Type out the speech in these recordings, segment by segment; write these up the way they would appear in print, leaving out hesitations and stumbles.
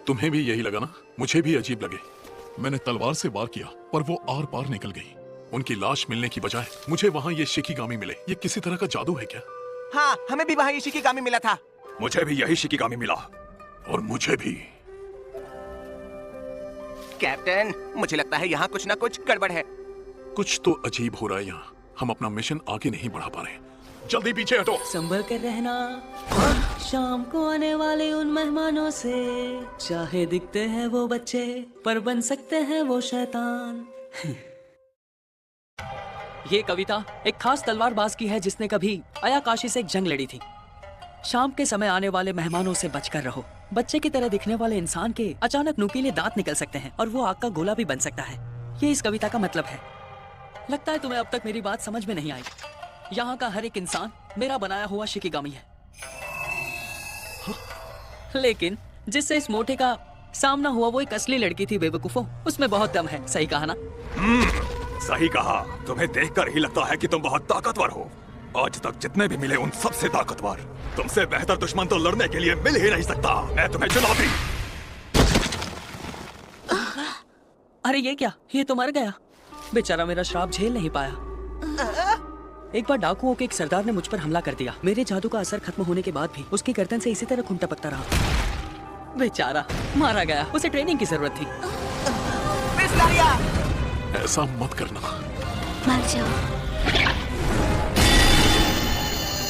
तुम्हें भी यही लगा ना? मुझे भी अजीब लगे। मैंने तलवार से वार किया पर वो आर पार निकल गई। उनकी लाश मिलने की बजाय मुझे वहाँ ये शिकिगामी मिले। ये किसी तरह का जादू है क्या? हाँ, हमें भी वहाँ ये शिकिगामी मिला था। मुझे भी यही शिकिगामी मिला। और मुझे भी। कैप्टन, मुझे लगता है यहाँ कुछ ना कुछ गड़बड़ है। कुछ तो अजीब हो रहा है यहाँ। हम अपना मिशन आगे नहीं बढ़ा पा रहे। जल्दी पीछे हटो। संभल कर रहना शाम को आने वाले उन मेहमानों से। चाहे दिखते हैं वो बच्चे पर बन सकते हैं वो शैतान। ये कविता एक खास तलवारबाज की है जिसने कभी अयाकाशी से एक जंग लड़ी थी। शाम के समय आने वाले मेहमानों से बचकर रहो। बच्चे की तरह दिखने वाले इंसान के अचानक नुकीले दांत निकल सकते हैं और वो आग का गोला भी बन सकता है। ये इस कविता का मतलब है। लगता है तुम्हें अब तक मेरी बात समझ में नहीं आई। यहाँ का हर एक इंसान मेरा बनाया हुआ शिकिगामी है। लेकिन जिससे इस मोटे का सामना हुआ वो एक असली लड़की थी बेवकूफों। उसमें बहुत दम है। सही कहा ना? सही कहा। तुम्हें देखकर ही लगता है कि तुम बहुत ताकतवर हो। आज तक जितने भी मिले उन सबसे ताकतवर। तुमसे बेहतर दुश्मन तो लड़ने के लिए मिल ही नहीं सकता। मैं तुम्हें चुनौती। अरे ये क्या? ये तो मर गया। बेचारा मेरा श्राप झेल नहीं पाया। एक बार डाकुओं के एक सरदार ने मुझ पर हमला कर दिया। मेरे जादू का असर खत्म होने के बाद भी उसकी गर्दन से इसी तरह खून टपकता रहा। बेचारा मारा गया। उसे ट्रेनिंग की जरूरत थी। ऐसा मत करना। मर जाओ।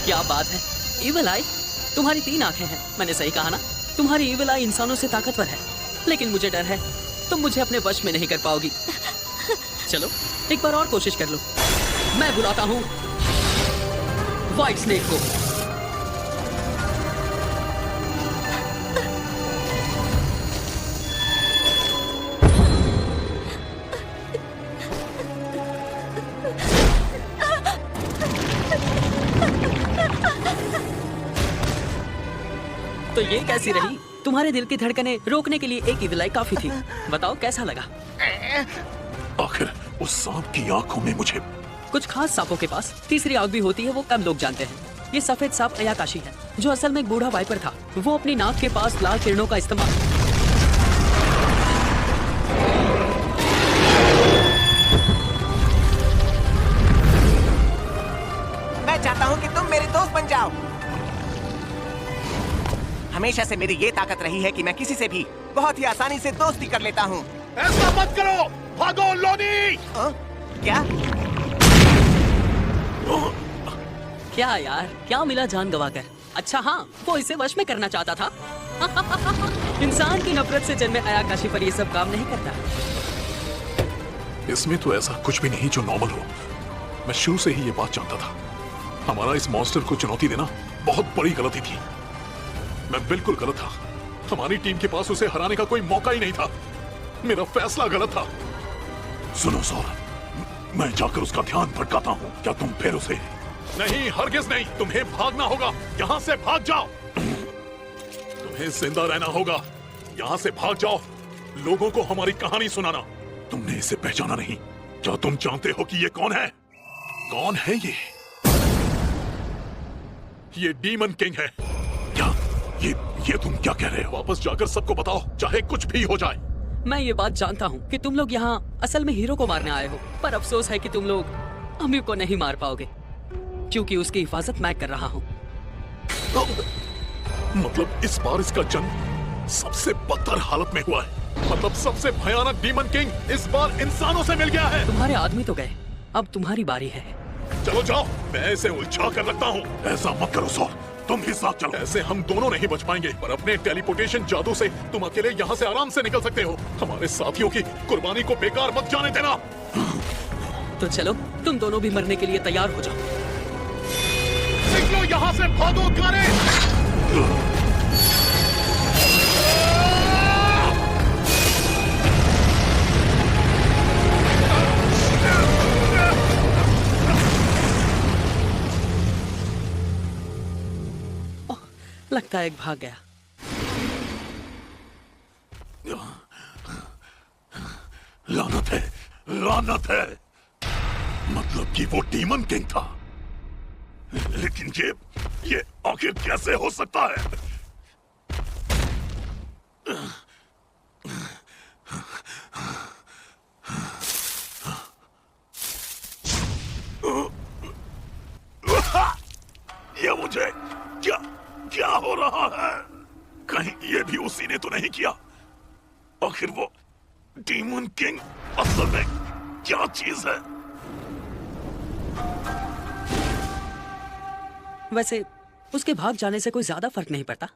क्या बात है? ईविल आई? तुम्हारी 3 आंखें हैं। मैंने सही कहा ना? तुम्हारी ईविल आई इंसानों से ताकतवर है। लेकिन मुझे डर है तुम मुझे अपने वश में नहीं कर पाओगी। चलो एक बार और कोशिश कर लो। मैं बुलाता हूँ व्हाइट स्नेक को। तो ये कैसी रही? तुम्हारे दिल की धड़कनें रोकने के लिए एक ईविल आई काफी थी। बताओ कैसा लगा? आखिर उस सांप की आंखों में मुझे कुछ खास सांपों के पास तीसरी आंख भी होती है। वो कम लोग जानते हैं। ये सफेद सांप अयाकाशी है जो असल में एक बूढ़ा वाइपर था। वो अपनी नाक के पास लाल किरणों का इस्तेमाल। मैं चाहता हूँ कि तुम मेरे दोस्त बन जाओ। हमेशा से मेरी ये ताकत रही है कि मैं किसी से भी बहुत ही आसानी से दोस्ती कर लेता हूँ। ऐसा मत करो। भागो लोनी। क्या? क्या यार, क्या मिला जान गवाकर? अच्छा हाँ, वो इसे वश में करना चाहता था। इंसान की नफरत से जन्मे अयाकाशी पर ये सब काम नहीं करता। इसमें तो ऐसा कुछ भी नहीं जो नॉर्मल हो। मैं शुरू से ही ये बात जानता था। हमारा इस मॉन्स्टर को चुनौती देना बहुत बड़ी गलती थी। मैं बिल्कुल गलत था। हमारी टीम के पास उसे हराने का कोई मौका ही नहीं था। मेरा फैसला गलत था। सुनो सौर, मैं जाकर उसका ध्यान भटकाता हूँ। क्या तुम फिर उसे? नहीं, हरगिज नहीं। तुम्हें भागना होगा। यहाँ से भाग जाओ। तुम्हें जिंदा रहना होगा। यहाँ से भाग जाओ। लोगों को हमारी कहानी सुनाना। तुमने इसे पहचाना नहीं। क्या तुम जानते हो कि ये कौन है? कौन है ये? ये डीमन किंग है। क्या ये तुम क्या कह रहे हो? वापस जाकर सबको बताओ, चाहे कुछ भी हो जाए। मैं ये बात जानता हूँ कि तुम लोग यहाँ असल में हीरो को मारने आए हो, पर अफसोस है कि तुम लोग अमीर को नहीं मार पाओगे क्योंकि उसकी हिफाजत मैं कर रहा हूँ। मतलब इस बार इसका जन्म सबसे बदतर हालत में हुआ है। मतलब सबसे भयानक डीमन किंग इस बार इंसानों से मिल गया है। तुम्हारे आदमी तो गए, अब तुम्हारी बारी है। चलो जाओ, मैं इसे उलझा कर रखता हूँ। ऐसा मत करो सौर, तुम ही साथ चलो। ऐसे हम दोनों नहीं बच पाएंगे, पर अपने टेलीपोर्टेशन जादू से तुम अकेले यहाँ से आराम से निकल सकते हो। हमारे साथियों की कुर्बानी को बेकार मत जाने देना। तो चलो, तुम दोनों भी मरने के लिए तैयार हो जाओ। निकलो यहाँ से, भागो गाने। लगता है एक भाग गया। लानत है, लानत है। मतलब कि वो डीमन किंग था। लेकिन ये आखिर कैसे हो सकता है? दिया मुझे। क्या क्या हो रहा है? कहीं ये भी उसी ने तो नहीं किया? आखिर वो डीमन किंग असल में क्या चीज है? वैसे उसके भाग जाने से कोई ज्यादा फर्क नहीं पड़ता।